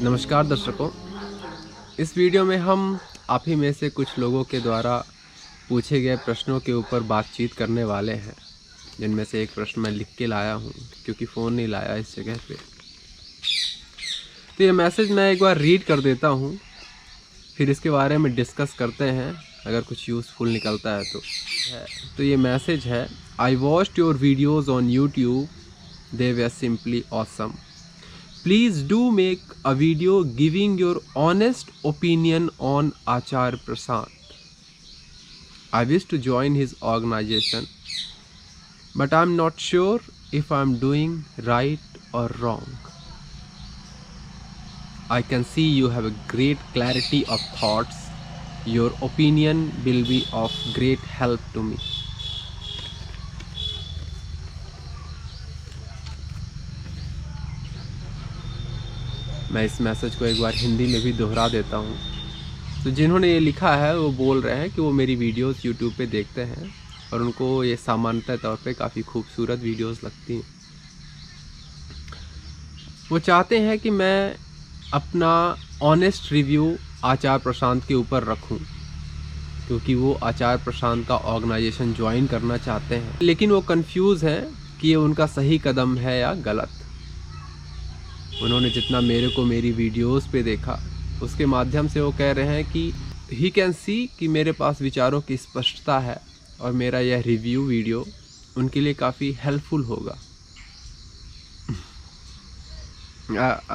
नमस्कार दर्शकों, इस वीडियो में हम आप ही में से कुछ लोगों के द्वारा पूछे गए प्रश्नों के ऊपर बातचीत करने वाले हैं, जिनमें से एक प्रश्न मैं लिख के लाया हूं क्योंकि फ़ोन नहीं लाया इस जगह पे। तो ये मैसेज मैं एक बार रीड कर देता हूं, फिर इसके बारे में डिस्कस करते हैं, अगर कुछ यूज़फुल निकलता है तो ये मैसेज है, I watched your videos on YouTube, they were simply awesome. Please do make a video giving your honest opinion on Acharya Prashant. I wish to join his organization, but I'm not sure if I'm doing right or wrong. I can see you have a great clarity of thoughts. Your opinion will be of great help to me. मैं इस message को एक बार हिंदी में भी दोहरा देता हूँ। तो जिन्होंने ये लिखा है वो बोल रहे हैं कि वो मेरी वीडियोस यूट्यूब पे देखते हैं और उनको ये सामान्यतः तौर पे काफ़ी खूबसूरत वीडियोस लगती हैं। वो चाहते हैं कि मैं अपना ऑनेस्ट रिव्यू आचार्य प्रशांत के ऊपर रखूं, क्योंकि वो आचार्य प्रशांत का ऑर्गेनाइजेशन ज्वाइन करना चाहते हैं, लेकिन वो कंफ्यूज हैं कि ये उनका सही कदम है या गलत। उन्होंने जितना मेरे को मेरी वीडियोस पे देखा उसके माध्यम से वो कह रहे हैं कि ही कैन सी कि मेरे पास विचारों की स्पष्टता है और मेरा यह रिव्यू वीडियो उनके लिए काफ़ी हेल्पफुल होगा।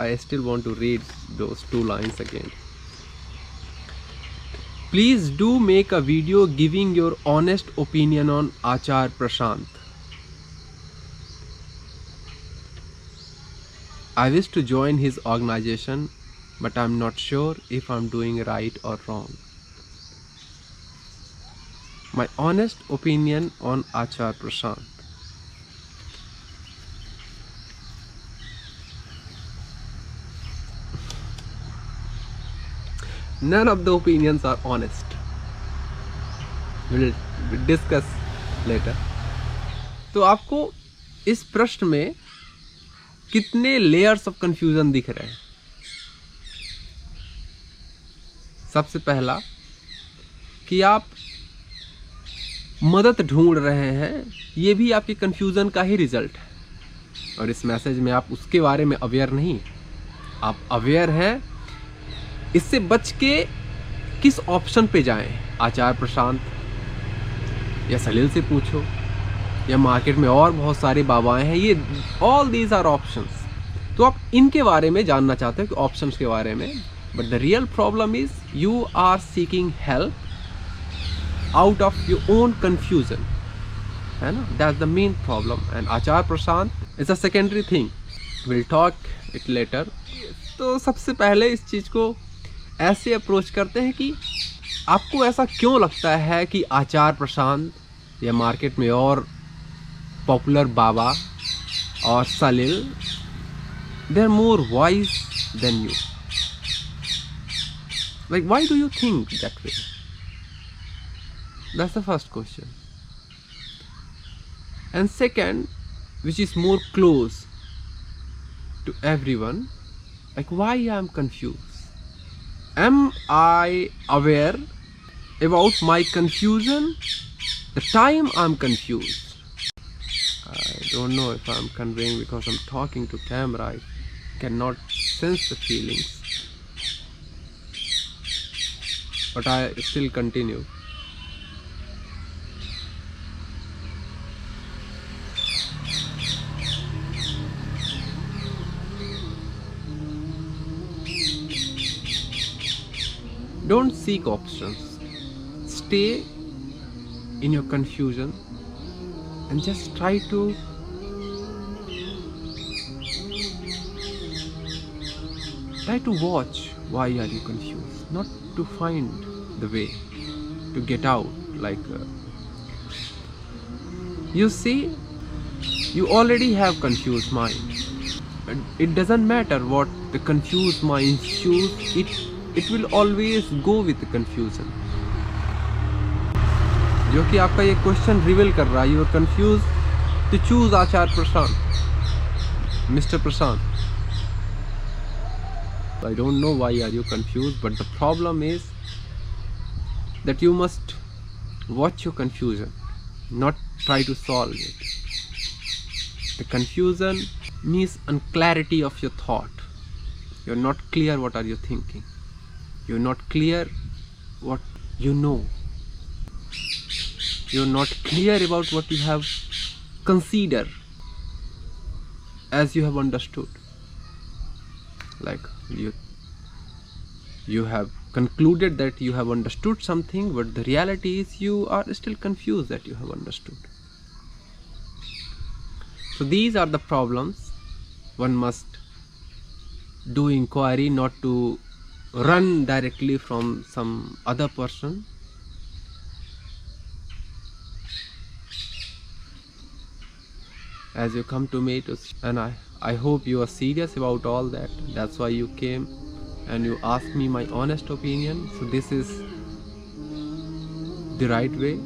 I still want to read those 2 lines again. Please do make a video giving your honest opinion on Acharya Prashant. I wish to join his organization, but I'm not sure if I'm doing right or wrong. My honest opinion on Acharya Prashant. None of the opinions are honest. We'll discuss later. तो आपको इस प्रश्न में कितने layers of confusion दिख रहे हैं? सबसे पहला कि आप मदद ढूंढ रहे हैं, ये भी आपके कंफ्यूजन का ही रिजल्ट है। और इस मैसेज में आप उसके बारे में अवेयर नहीं हैं। आप अवेयर हैं, इससे बच के किस ऑप्शन पे जाएं? आचार्य प्रशांत या सलील से पूछो, या मार्केट में और बहुत सारे बाबाएं हैं, ये ऑल दीज आर ऑप्शंस। तो आप इनके बारे में जानना चाहते हो कि ऑप्शंस के बारे में, but the real problem is you are seeking help out of your own confusion, है ना? That's the main problem. And Acharya Prashant is a secondary thing, will talk it later. तो सबसे पहले इस चीज़ को ऐसे अप्रोच करते हैं कि आपको ऐसा क्यों लगता है कि आचार्य प्रशांत या मार्केट में और पॉपुलर बाबा और सलील, they are more wise than you. Like, why do you think that way? That's the first question. And second, which is more close to everyone, like, why I am confused? Am I aware about my confusion the time I'm confused? I don't know if I'm conveying, because I'm talking to camera, I cannot sense the feelings, but I still continue. Don't seek options. Stay in your confusion and just try to watch why are you confused, not to find the way to get out. Like you see, you already have confused mind, but it doesn't matter what the confused mind choose, it will always go with the confusion. जो कि आपका ये question reveal कर रहा है, you are confuse to choose Acharya Prashant, mister Prashant. I don't know why are you confused, but the problem is that you must watch your confusion, not try to solve it. The confusion means unclarity of your thought. You're not clear what are you thinking. You're not clear what you know. You're not clear about what you have considered as you have understood. Like you have concluded that you have understood something, but the reality is you are still confused that you have understood. So these are the problems. One must do inquiry, not to run directly from some other person. As you come to me and I hope you are serious about all that. That's why you came and you asked me my honest opinion. So this is the right way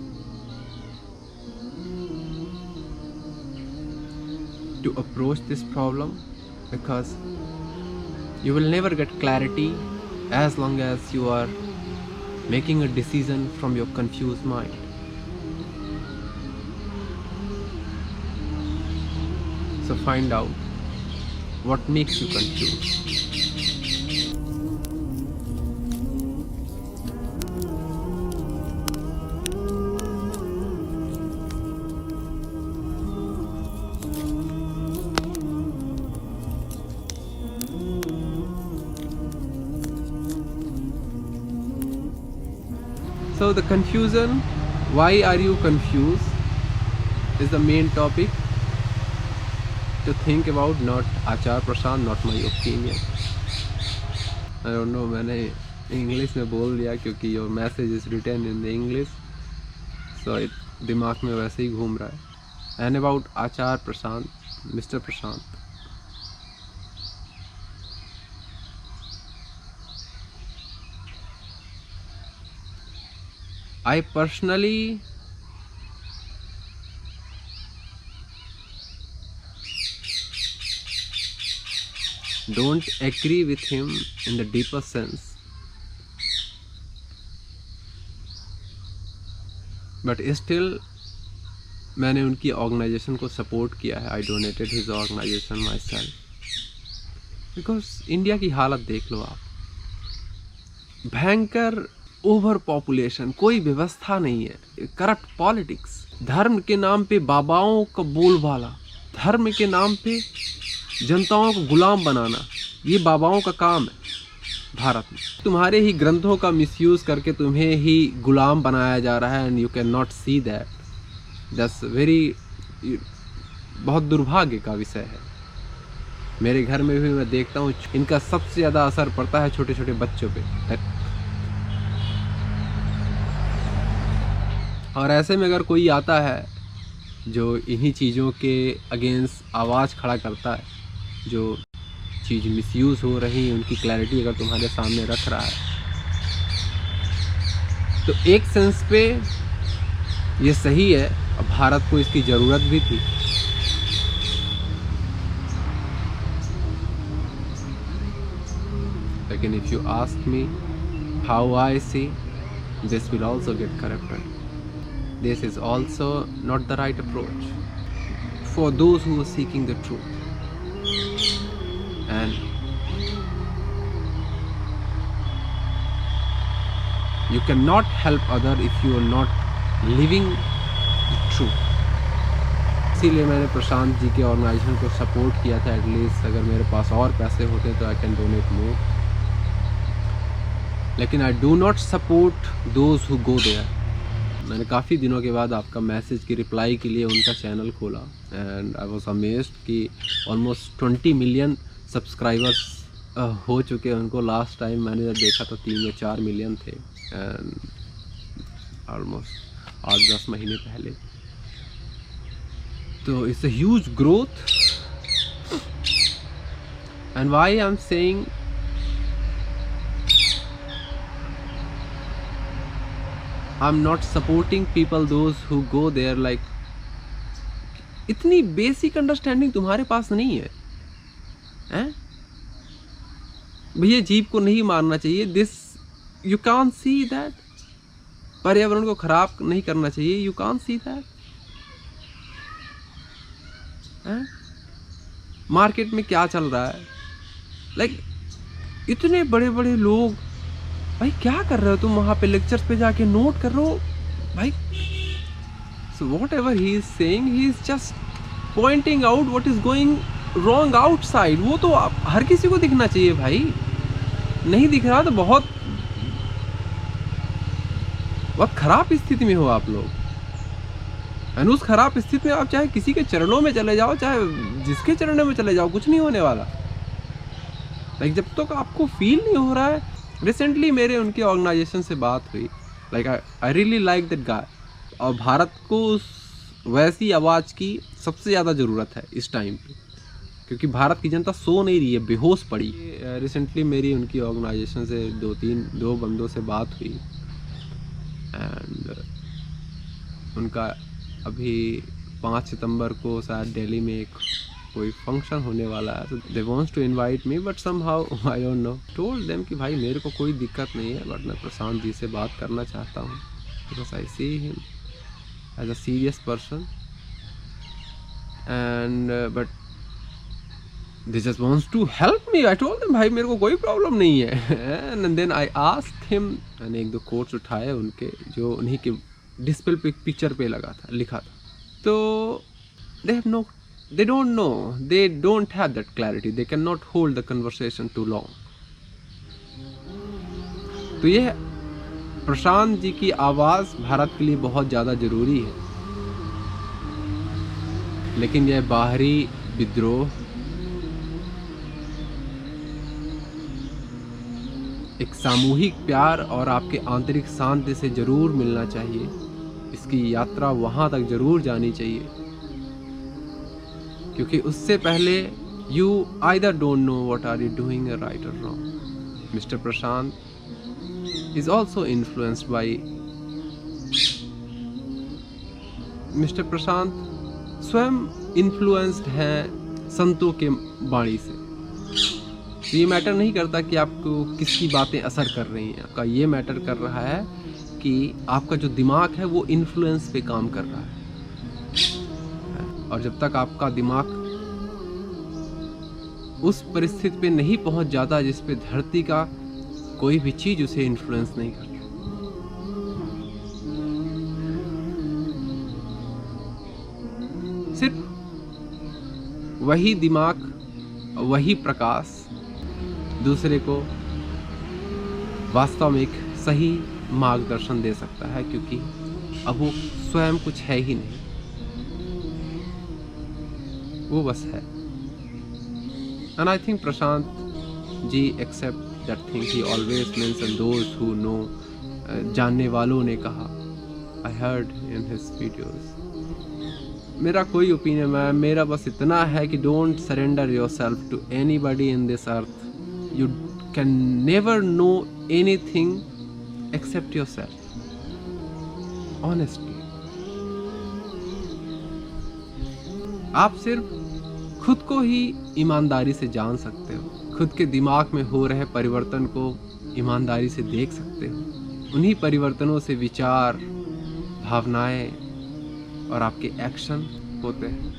to approach this problem, because you will never get clarity as long as you are making a decision from your confused mind. So find out what makes you confused. So the confusion, why are you confused, is the main topic to think about, not Achar Prashant, not my opinion. I don't know, मैंने English में बोल दिया क्योंकि your message is written in the English, so दिमाग में वैसे ही घूम रहा है. And about Achar Prashant, Mr. Prashant. I personally don't agree with him in the deeper sense, but still मैंने उनकी ऑर्गेनाइजेशन को सपोर्ट किया है. I donated his organisation myself, because India की हालत देख लो आप. भयंकर ओवर पॉपुलेशन, कोई व्यवस्था नहीं है, करप्ट पॉलिटिक्स, धर्म के नाम पे बाबाओं का बोलबाला, धर्म के नाम पे जनताओं को गुलाम बनाना, ये बाबाओं का काम है भारत में. तुम्हारे ही ग्रंथों का मिसयूज करके तुम्हें ही गुलाम बनाया जा रहा है, and you can not see that. That's very, बहुत दुर्भाग्य का विषय है. मेरे घर में भी मैं देखता हूँ इनका सबसे ज़्यादा असर पड़ता है छोटे छोटे बच्चों पे. और ऐसे में अगर कोई आता है जो इन्हीं चीज़ों के अगेंस्ट आवाज़ खड़ा करता है, जो चीज़ मिसयूज़ हो रही है उनकी क्लैरिटी अगर तुम्हारे सामने रख रहा है, तो एक सेंस पे ये सही है. अब भारत को इसकी ज़रूरत भी थी. लेकिन if you ask me how I see, this will also get corrected. This is also not the right approach for those who are seeking the truth. And you cannot help other if you are not living the truth. इसीलिए मैंने प्रशांत जी के organisation को support किया था. At least अगर मेरे पास और पैसे होते तो आई कैन डोनेट मोर. लेकिन I do not support those who go there. मैंने काफ़ी दिनों के बाद आपका मैसेज की रिप्लाई के लिए उनका चैनल खोला, एंड आई वॉज अमेज्ड कि ऑलमोस्ट 20 मिलियन सब्सक्राइबर्स हो चुके हैं उनको. लास्ट टाइम मैंने जब देखा तो 3 या 4 मिलियन थे, एंड ऑलमोस्ट 8-10 महीने पहले. तो it's a huge growth. And why I am saying, I'm not supporting people those who go there, like इतनी बेसिक अंडरस्टैंडिंग तुम्हारे पास नहीं है, हैं? भैया जीव को नहीं मारना चाहिए, this you can see that. पर्यावरण को खराब नहीं करना चाहिए, you can see that. Market में क्या चल रहा है, लाइक इतने बड़े बड़े लोग, भाई क्या कर रहे हो तुम वहां पे लेक्चर्स पे जाके नोट कर रहे हो भाई। So what ever he is saying, he is just pointing out what is going wrong outside. वो तो हर किसी को दिखना चाहिए भाई, नहीं दिख रहा तो बहुत खराब स्थिति में हो आप लोग। एंड उस खराब स्थिति में आप चाहे किसी के चरणों में चले जाओ, चाहे जिसके चरणों में चले जाओ, कुछ नहीं होने वाला। लाइक जब तक आपको फील नहीं हो रहा है। रिसेंटली मेरे उनके ऑर्गेनाइजेशन से बात हुई, like I really like that guy. और भारत को उस वैसी आवाज़ की सबसे ज़्यादा ज़रूरत है इस टाइम पे, क्योंकि भारत की जनता सो नहीं रही है, बेहोश पड़ी। रिसेंटली मेरी उनकी ऑर्गेनाइजेशन से दो बंदों से बात हुई। एंड उनका अभी 5 सितंबर को शायद दिल्ली में एक कोई फंक्शन होने वाला है, तो they wants to invite me, but somehow I don't know. Told them कि भाई मेरे को कोई दिक्कत नहीं है, बट मैं प्रशांत जी से बात करना चाहता हूँ, because I see him as a serious person. And but they just wants to help me. I told them भाई मेरे को कोई प्रॉब्लम नहीं है। and then I asked him, मैंने 1-2 कोट्स उठाए उनके जो उन्हीं के डिस्प्ले पे पिक्चर पे लिखा था। तो they don't know, they don't have that clarity, they cannot hold the conversation too long। तो ये प्रशांत जी की आवाज़ भारत के लिए बहुत ज़्यादा ज़रूरी है, लेकिन यह बाहरी विद्रोह एक सामूहिक प्यार और आपके आंतरिक शांति से जरूर मिलना चाहिए। इसकी यात्रा वहां तक जरूर जानी चाहिए, क्योंकि उससे पहले you either don't know what are you doing right और wrong. Mister Prashant is also influenced by, mister Prashant स्वयं इन्फ्लुएंस्ड हैं संतों के वाणी से। तो ये मैटर नहीं करता कि आपको किसकी बातें असर कर रही हैं, आपका ये मैटर कर रहा है कि आपका जो दिमाग है वो इन्फ्लुएंस पे काम कर रहा है। और जब तक आपका दिमाग उस परिस्थिति पे नहीं पहुंच जाता जिस पे धरती का कोई भी चीज उसे इन्फ्लुएंस नहीं करती, सिर्फ वही दिमाग, वही प्रकाश दूसरे को वास्तव में एक सही मार्गदर्शन दे सकता है, क्योंकि अब वो स्वयं कुछ है ही नहीं, वो बस है। And I think Prashant ji accept that thing, he always mention those who know. जानने वालों ने कहा, I heard in his videos. मेरा कोई ओपिनियन है, मेरा बस इतना है कि don't surrender yourself to anybody in this earth. You can never know anything except yourself, honestly। आप सिर्फ खुद को ही ईमानदारी से जान सकते हो, खुद के दिमाग में हो रहे परिवर्तन को ईमानदारी से देख सकते हो। उन्हीं परिवर्तनों से विचार, भावनाएं और आपके एक्शन होते हैं।